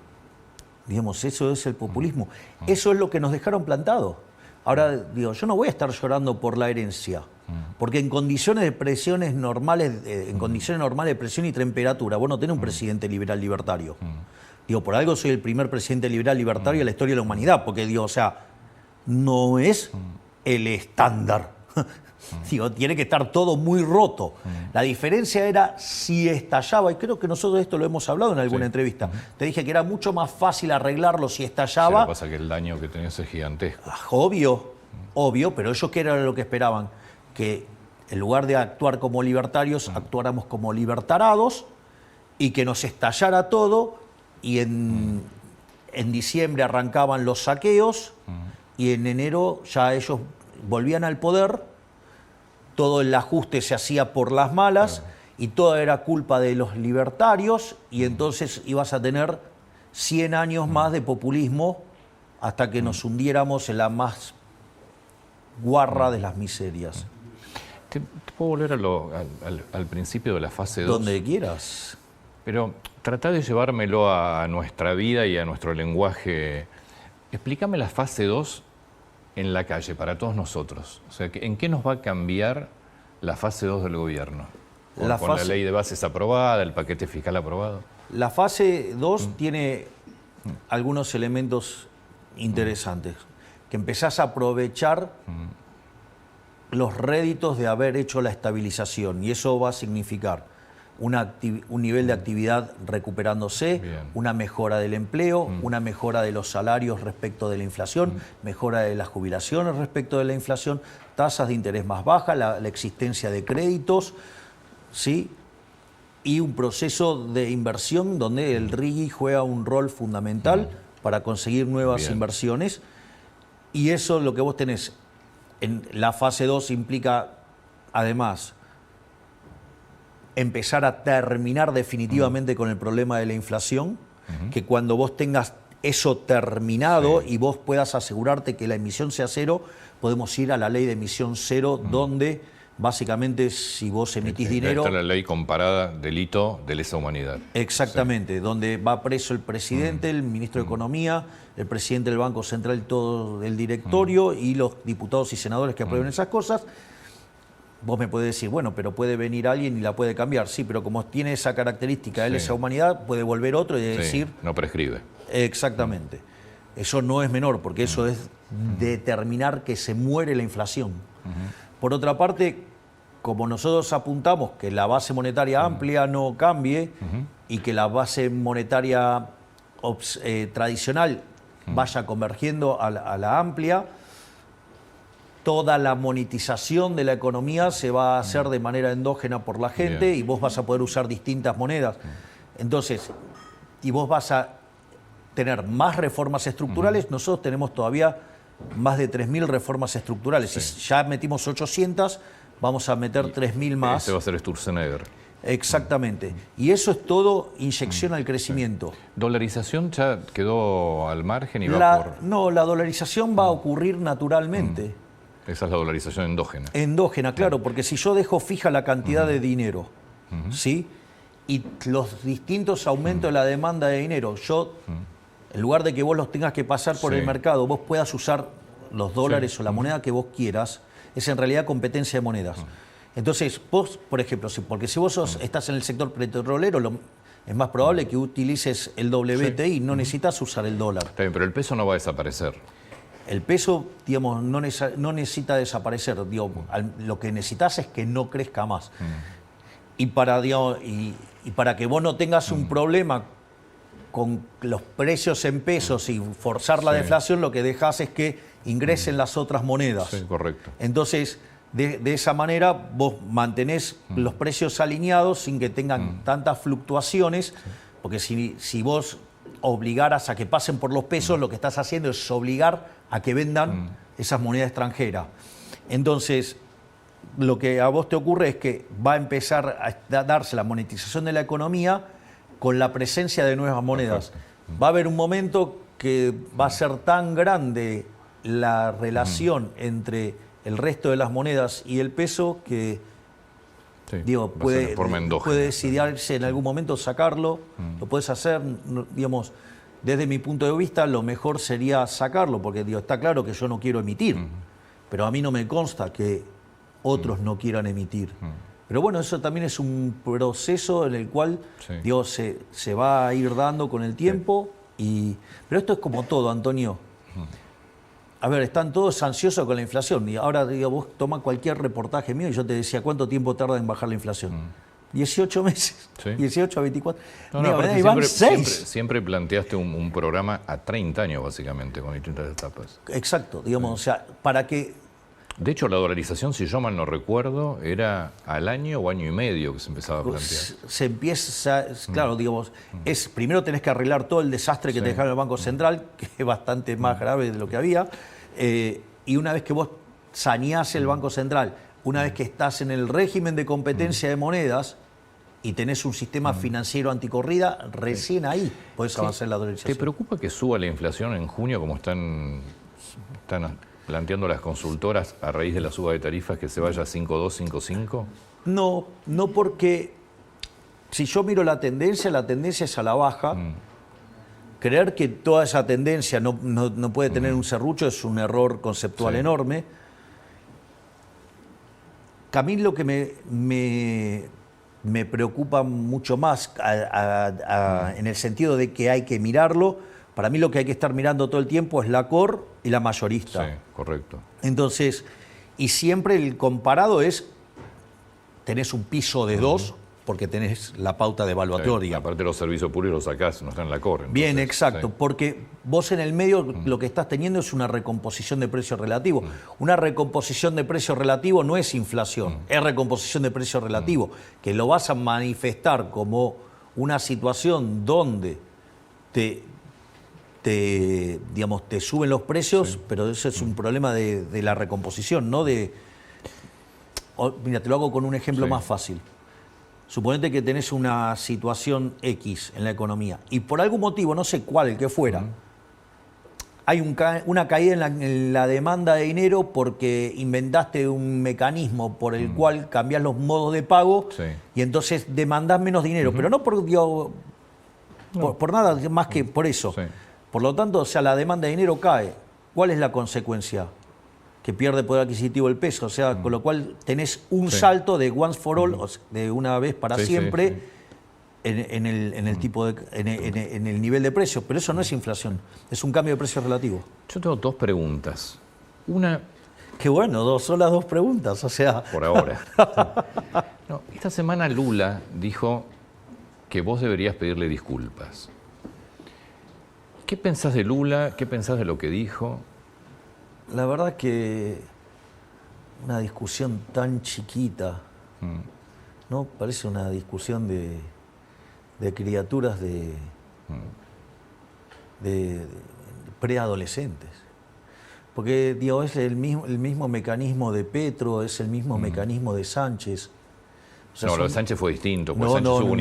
Digamos, eso es el populismo. Eso es lo que nos dejaron plantado. Ahora, digo, yo no voy a estar llorando por la herencia, porque en condiciones de presiones normales, en condiciones normales de presión y temperatura, vos no tenés un presidente liberal libertario. Digo, por algo soy el primer presidente liberal libertario de la historia de la humanidad, porque digo, o sea, no es el estándar. Digo, tiene que estar todo muy roto. La diferencia era si estallaba, y creo que nosotros esto lo hemos hablado en alguna entrevista. Te dije que era mucho más fácil arreglarlo si estallaba. Lo que pasa es que el daño que tenías es gigantesco. Obvio, pero ellos, ¿qué era lo que esperaban? Que en lugar de actuar como libertarios, actuáramos como libertarados y que nos estallara todo, y en diciembre arrancaban los saqueos y en enero ya ellos volvían al poder, todo el ajuste se hacía por las malas y todo era culpa de los libertarios, y entonces ibas a tener 100 años más de populismo hasta que nos hundiéramos en la más guarra de las miserias. ¿Te puedo volver al principio de la fase 2? Donde quieras. Pero tratá de llevármelo a nuestra vida y a nuestro lenguaje. Explícame la fase 2 en la calle, para todos nosotros. O sea, ¿en qué nos va a cambiar la fase 2 del gobierno? Con la ley de bases aprobada, el paquete fiscal aprobado. La fase 2 tiene algunos elementos interesantes. Que empezás a aprovechar los réditos de haber hecho la estabilización, y eso va a significar un nivel de actividad recuperándose, una mejora del empleo, una mejora de los salarios respecto de la inflación, mejora de las jubilaciones respecto de la inflación, tasas de interés más bajas, la existencia de créditos, ¿sí? Y un proceso de inversión donde el RIGI juega un rol fundamental para conseguir nuevas inversiones. Y eso, lo que vos tenés en la fase 2, implica además empezar a terminar definitivamente con el problema de la inflación, que cuando vos tengas eso terminado y vos puedas asegurarte que la emisión sea cero, podemos ir a la ley de emisión cero, donde básicamente si vos emitís dinero... Está la ley comparada delito de lesa humanidad. Exactamente, donde va preso el presidente, el ministro de Economía, el presidente del Banco Central, todo el directorio y los diputados y senadores que aprueben esas cosas. Vos me podés decir, bueno, pero puede venir alguien y la puede cambiar. Sí, pero como tiene esa característica de lesa humanidad, puede volver otro y decir... no prescribe. Exactamente. Eso no es menor, porque eso es determinar que se muere la inflación. Por otra parte, como nosotros apuntamos que la base monetaria amplia no cambie y que la base monetaria tradicional vaya convergiendo a la amplia, toda la monetización de la economía se va a hacer de manera endógena por la gente y vos vas a poder usar distintas monedas. Entonces, y vos vas a tener más reformas estructurales. Nosotros tenemos todavía más de 3.000 reformas estructurales. Si ya metimos 800, vamos a meter 3.000 más. Ese va a ser Sturzenegger. Exactamente. Y eso es todo inyección al crecimiento. ¿Dolarización ya quedó al margen y No, la dolarización va a ocurrir naturalmente. Esa es la dolarización endógena. Endógena, claro, porque si yo dejo fija la cantidad de dinero, ¿sí? Y los distintos aumentos de la demanda de dinero, en lugar de que vos los tengas que pasar por el mercado, vos puedas usar los dólares o la moneda que vos quieras, es en realidad competencia de monedas. Entonces, vos, por ejemplo, porque si vos estás en el sector petrolero, es más probable que utilices el WTI, no necesitas usar el dólar. Está bien, pero el peso no va a desaparecer. El peso, digamos, no necesita desaparecer. Lo que necesitas es que no crezca más. Y para que vos no tengas un problema con los precios en pesos y forzar la deflación, lo que dejas es que ingresen las otras monedas. Sí, correcto. Entonces, de esa manera vos mantenés los precios alineados sin que tengan tantas fluctuaciones, porque si vos obligaras a que pasen por los pesos, lo que estás haciendo es obligar a que vendan esas monedas extranjeras. Entonces, lo que a vos te ocurre es que va a empezar a darse la monetización de la economía con la presencia de nuevas monedas. Va a haber un momento que va a ser tan grande la relación entre el resto de las monedas y el peso que puede decidirse en algún momento sacarlo, lo puedes hacer, digamos, desde mi punto de vista lo mejor sería sacarlo, porque está claro que yo no quiero emitir, pero a mí no me consta que otros no quieran emitir. Pero bueno, eso también es un proceso en el cual se va a ir dando con el tiempo, pero esto es como todo, Antonio. A ver, están todos ansiosos con la inflación. Y ahora vos toma cualquier reportaje mío y yo te decía, ¿cuánto tiempo tarda en bajar la inflación? 18 meses. 18 a 24. Siempre planteaste un programa a 30 años, básicamente, con distintas etapas. Exacto. Digamos, o sea, para que... De hecho, la dolarización, si yo mal no recuerdo, era al año o año y medio que se empezaba a plantear. Se empieza, claro, digamos, primero tenés que arreglar todo el desastre que te dejaron el Banco Central, que es bastante más grave de lo que había, y una vez que vos saneás el Banco Central, una vez que estás en el régimen de competencia de monedas y tenés un sistema financiero anticorrida, recién ahí podés avanzar en la dolarización. ¿Te preocupa que suba la inflación en junio, como están planteando las consultoras a raíz de la suba de tarifas, que se vaya a 5.2, 5.5? No, porque si yo miro la tendencia es a la baja. Creer que toda esa tendencia no puede tener un serrucho es un error conceptual enorme. A mí lo que me preocupa mucho más en el sentido de que hay que mirarlo, para mí lo que hay que estar mirando todo el tiempo es la core y la mayorista. Sí, correcto. Entonces, y siempre el comparado es, tenés un piso de 2 porque tenés la pauta devaluatoria. Aparte los servicios públicos los sacás, no están en la core. Entonces, bien, exacto, porque vos en el medio lo que estás teniendo es una recomposición de precio relativo. Una recomposición de precio relativo no es inflación, es recomposición de precio relativo, que lo vas a manifestar como una situación donde te suben los precios, pero eso es un problema de la recomposición, no de... Mira, te lo hago con un ejemplo más fácil. Suponete que tenés una situación X en la economía y por algún motivo, no sé cuál, el que fuera, hay una caída en la demanda de dinero porque inventaste un mecanismo por el cual cambiás los modos de pago y entonces demandás menos dinero, pero no por nada más que por eso. Por lo tanto, o sea, la demanda de dinero cae. ¿Cuál es la consecuencia? Que pierde poder adquisitivo el peso, o sea, con lo cual tenés un salto de once for all, de una vez para siempre, en el tipo en el nivel de precios, pero eso no es inflación, es un cambio de precio relativo. Yo tengo dos preguntas. Una... Qué bueno, son las dos preguntas, o sea... Por ahora. Esta semana Lula dijo que vos deberías pedirle disculpas. ¿Qué pensás de Lula? ¿Qué pensás de lo que dijo? La verdad que una discusión tan chiquita, ¿no? Parece una discusión de criaturas de preadolescentes. Porque digo, es el mismo mecanismo de Petro, es el mismo mecanismo de Sánchez. O sea, No, lo de Sánchez fue distinto, porque Sánchez hubo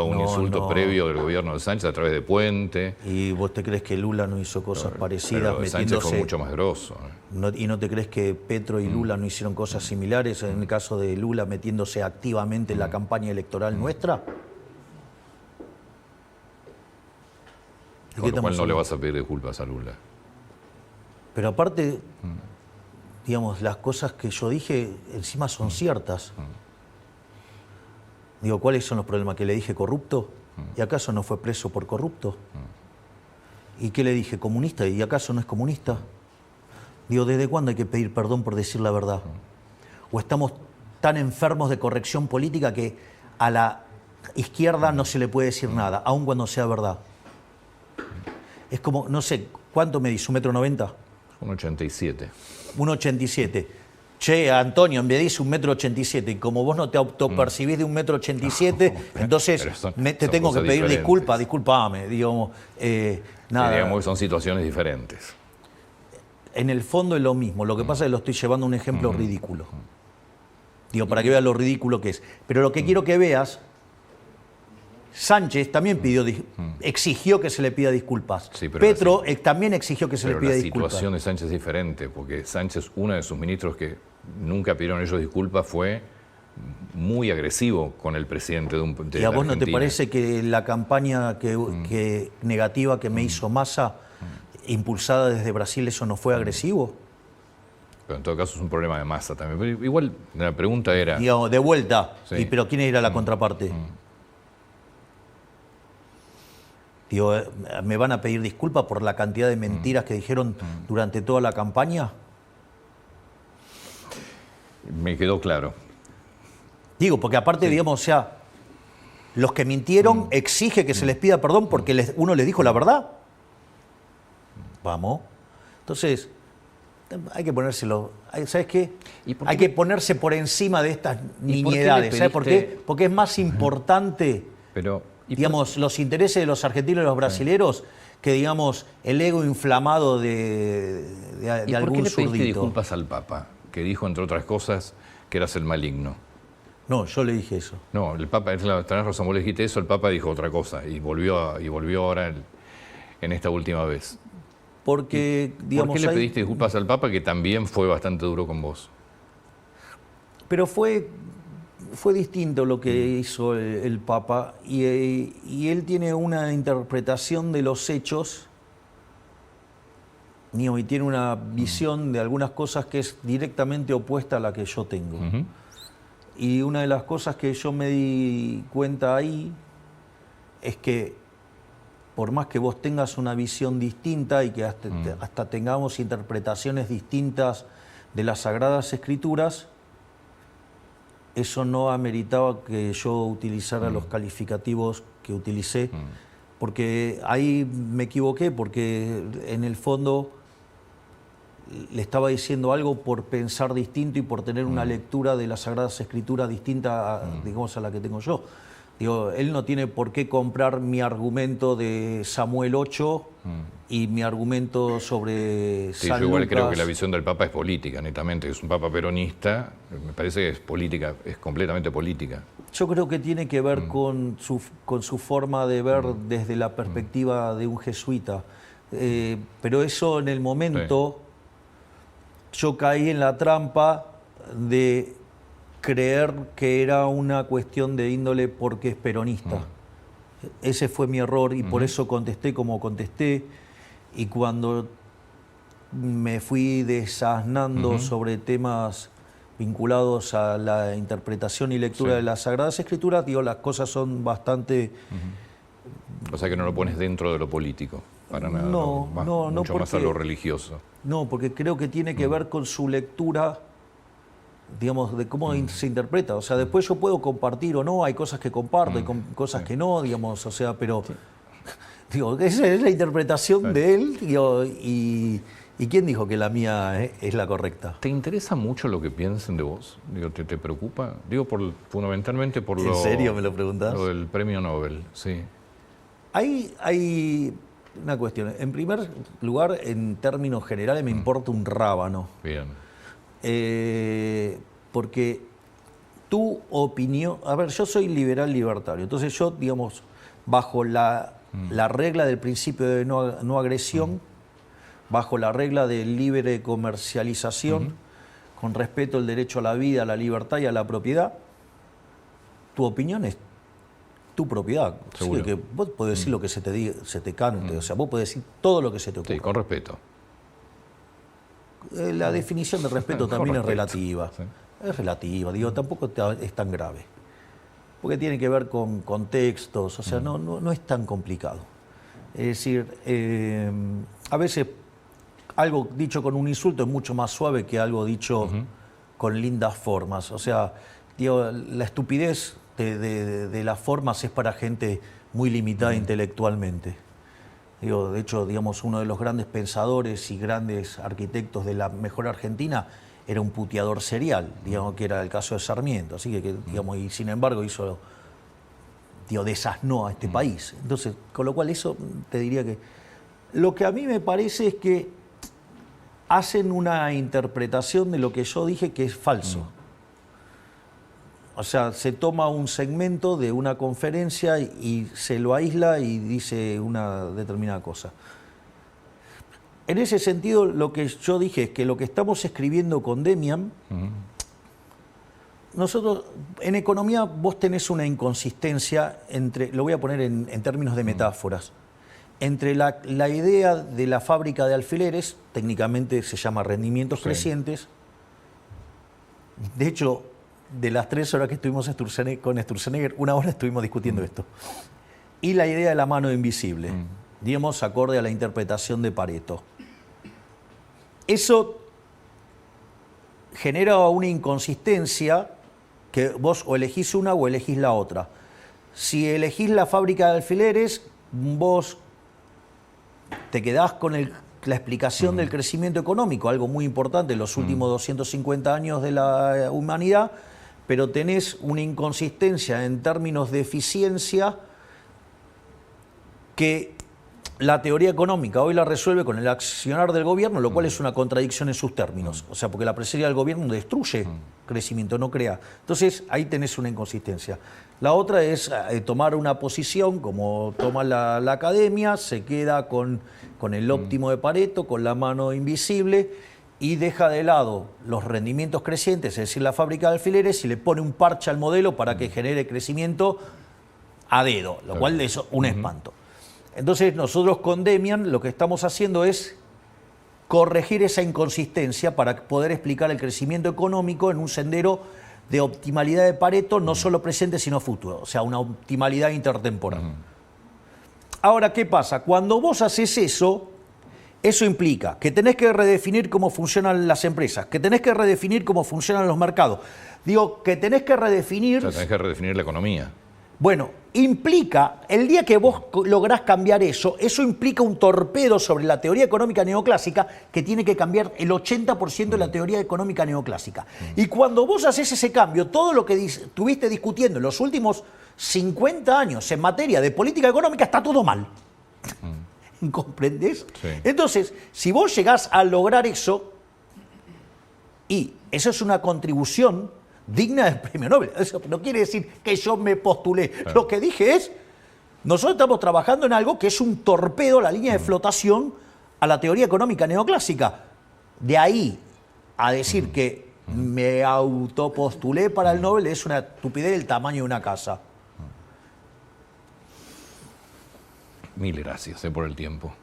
un insulto previo del gobierno de Sánchez a través de Puente. ¿Y vos te crees que Lula no hizo cosas parecidas Pero lo de Sánchez fue mucho más grosso. ¿Y no te crees que Petro y Lula no hicieron cosas similares? En el caso de Lula metiéndose activamente en la campaña electoral nuestra. Con lo cual no le vas a pedir disculpas a Lula. Pero aparte, digamos, las cosas que yo dije encima son ciertas. Digo, ¿cuáles son los problemas? ¿Que le dije corrupto? ¿Y acaso no fue preso por corrupto? ¿Y qué le dije? ¿Comunista? ¿Y acaso no es comunista? Digo, ¿desde cuándo hay que pedir perdón por decir la verdad? ¿O estamos tan enfermos de corrección política que a la izquierda no se le puede decir nada, aun cuando sea verdad? Es como, no sé, ¿cuánto me dice? ¿1,90 m? 1,87. 1,87. Che, Antonio, me dice 1,87 m, y como vos no te autopercibís de 1,87 m, entonces te tengo que pedir diferentes. disculpas, discúlpame, digamos, nada. Sí, digamos que son situaciones diferentes. En el fondo es lo mismo, lo que pasa es que lo estoy llevando a un ejemplo ridículo. Digo, para que veas lo ridículo que es. Pero lo que quiero que veas, Sánchez también exigió que se le pida disculpas. Sí, Petro también exigió que se le pida disculpas. La situación de Sánchez es diferente, porque Sánchez, uno de sus ministros que nunca pidieron ellos disculpas, fue muy agresivo con el presidente de Argentina. ¿Y a vos no te parece que la campaña negativa que me hizo Massa, impulsada desde Brasil, eso no fue agresivo? Pero en todo caso es un problema de Massa también. Pero igual la pregunta era... Digamos, de vuelta, Sí. ¿pero quién era la contraparte? Digo, ¿me van a pedir disculpas por la cantidad de mentiras que dijeron durante toda la campaña? Me quedó claro. Digo, porque aparte, digamos, o sea, los que mintieron exige que se les pida perdón porque uno les dijo la verdad. Vamos. Entonces, hay que ponérselo. ¿Sabes qué? Hay que ponerse por encima de estas niñedades. ¿Sabes por qué? Porque es más importante, digamos, los intereses de los argentinos y los brasileros que, digamos, el ego inflamado de algún ¿Por qué le pediste zurdito. disculpas al Papa? Que dijo, entre otras cosas, que eras el maligno. No, yo le dije eso. No, el Papa, tenés razón, vos le dijiste eso, el Papa dijo otra cosa y volvió ahora en esta última vez. Porque, digamos, ¿Por qué le pediste disculpas al Papa, que también fue bastante duro con vos? Pero fue distinto lo que hizo el Papa y él tiene una interpretación de los hechos y tiene una visión de algunas cosas que es directamente opuesta a la que yo tengo. Y una de las cosas que yo me di cuenta ahí es que por más que vos tengas una visión distinta y que hasta tengamos interpretaciones distintas de las Sagradas Escrituras, eso no ameritaba que yo utilizara los calificativos que utilicé, porque ahí me equivoqué, porque en el fondo le estaba diciendo algo por pensar distinto y por tener una lectura de las Sagradas Escrituras distinta, digamos, a la que tengo yo. Digo, él no tiene por qué comprar mi argumento de Samuel 8 y mi argumento sobre Sí, San yo igual Lucas. creo que la visión del Papa es política, netamente. Es un Papa peronista, me parece que es política, es completamente política. Yo creo que tiene que ver con su forma de ver desde la perspectiva de un jesuita. Pero eso en el momento, yo caí en la trampa de creer que era una cuestión de índole porque es peronista. Ese fue mi error y por eso contesté como contesté. Y cuando me fui desasnando sobre temas vinculados a la interpretación y lectura de las Sagradas Escrituras, digo, las cosas son bastante... O sea que no lo pones dentro de lo político, para nada. Mucho más a lo religioso. No, porque creo que tiene que ver con su lectura, digamos, de cómo se interpreta. O sea, después yo puedo compartir o no, hay cosas que comparto, hay cosas que no, digamos, o sea, pero... Digo, esa es la interpretación de él, digo, y ¿quién dijo que la mía es la correcta? ¿Te interesa mucho lo que piensen de vos? Digo, ¿te preocupa? Digo, fundamentalmente por ¿En serio me lo preguntás? Lo del premio Nobel, sí. Hay una cuestión. En primer lugar, en términos generales, me importa un rábano. Bien. Porque tu opinión, a ver, yo soy liberal libertario, entonces yo, digamos, bajo la regla del principio de no agresión, bajo la regla de libre comercialización, con respeto al derecho a la vida, a la libertad y a la propiedad, tu opinión es tu propiedad. Así que vos podés decir lo que se te cante, o sea, vos podés decir todo lo que se te ocurra. Sí, con respeto. La definición de respeto también es relativa. Sí. Es relativa, digo, tampoco es tan grave. Porque tiene que ver con contextos, o sea, no es tan complicado. Es decir, a veces algo dicho con un insulto es mucho más suave que algo dicho con lindas formas. O sea, digo, la estupidez de las formas es para gente muy limitada intelectualmente. Digo, de hecho, digamos, uno de los grandes pensadores y grandes arquitectos de la mejor Argentina era un puteador serial, digamos, que era el caso de Sarmiento. Así que digamos, y sin embargo desasnó a este país. Entonces, con lo cual eso te diría que lo que a mí me parece es que hacen una interpretación de lo que yo dije que es falso. O sea, se toma un segmento de una conferencia y se lo aísla y dice una determinada cosa. En ese sentido, lo que yo dije es que lo que estamos escribiendo con Demian, nosotros, en economía vos tenés una inconsistencia entre, lo voy a poner en términos de metáforas, entre la idea de la fábrica de alfileres, técnicamente se llama rendimientos crecientes. De hecho, de las 3 horas que estuvimos con Sturzenegger, 1 hora estuvimos discutiendo esto. Y la idea de la mano invisible, digamos, acorde a la interpretación de Pareto. Eso genera una inconsistencia que vos o elegís una o elegís la otra. Si elegís la fábrica de alfileres, vos te quedás con la explicación del crecimiento económico, algo muy importante en los últimos 250 años de la humanidad, pero tenés una inconsistencia en términos de eficiencia que la teoría económica hoy la resuelve con el accionar del gobierno, lo cual es una contradicción en sus términos. O sea, porque la presencia del gobierno destruye crecimiento, no crea. Entonces, ahí tenés una inconsistencia. La otra es tomar una posición, como toma la academia, se queda con el óptimo de Pareto, con la mano invisible, y deja de lado los rendimientos crecientes, es decir, la fábrica de alfileres, y le pone un parche al modelo para que genere crecimiento a dedo, lo cual es un espanto. Entonces, nosotros con Demian lo que estamos haciendo es corregir esa inconsistencia para poder explicar el crecimiento económico en un sendero de optimalidad de Pareto, no solo presente, sino futuro, o sea, una optimalidad intertemporal. Ahora, ¿qué pasa? Cuando vos haces eso implica que tenés que redefinir cómo funcionan las empresas, que tenés que redefinir cómo funcionan los mercados. Digo, que tenés que redefinir... O sea, tenés que redefinir la economía. Bueno, implica, el día que vos lográs cambiar eso implica un torpedo sobre la teoría económica neoclásica que tiene que cambiar el 80% de la teoría económica neoclásica. Y cuando vos haces ese cambio, todo lo que estuviste discutiendo en los últimos 50 años en materia de política económica está todo mal. ¿Comprendés? Sí. Entonces, si vos llegás a lograr eso, y eso es una contribución digna del premio Nobel. Eso no quiere decir que yo me postulé. Claro. Lo que dije es, nosotros estamos trabajando en algo que es un torpedo a la línea de flotación a la teoría económica neoclásica. De ahí a decir que me autopostulé para el Nobel es una estupidez del tamaño de una casa. Mil gracias por el tiempo.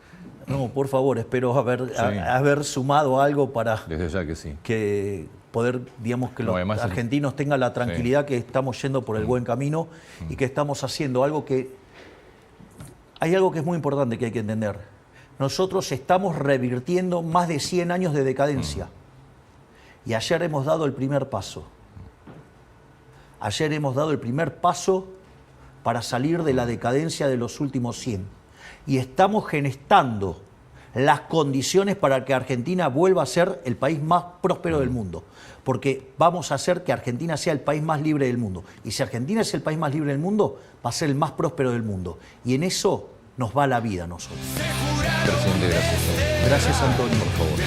No, por favor, espero haber sumado algo para... Desde ya que sí. Que poder, digamos, que los argentinos tengan la tranquilidad que estamos yendo por el buen camino y que estamos haciendo algo que... Hay algo que es muy importante que hay que entender. Nosotros estamos revirtiendo más de 100 años de decadencia. Y ayer hemos dado el primer paso. Ayer hemos dado el primer paso para salir de la decadencia de los últimos 100. Y estamos gestando las condiciones para que Argentina vuelva a ser el país más próspero del mundo. Porque vamos a hacer que Argentina sea el país más libre del mundo. Y si Argentina es el país más libre del mundo, va a ser el más próspero del mundo. Y en eso nos va la vida a nosotros. Presidente, gracias. Gracias, Antonio. Por favor.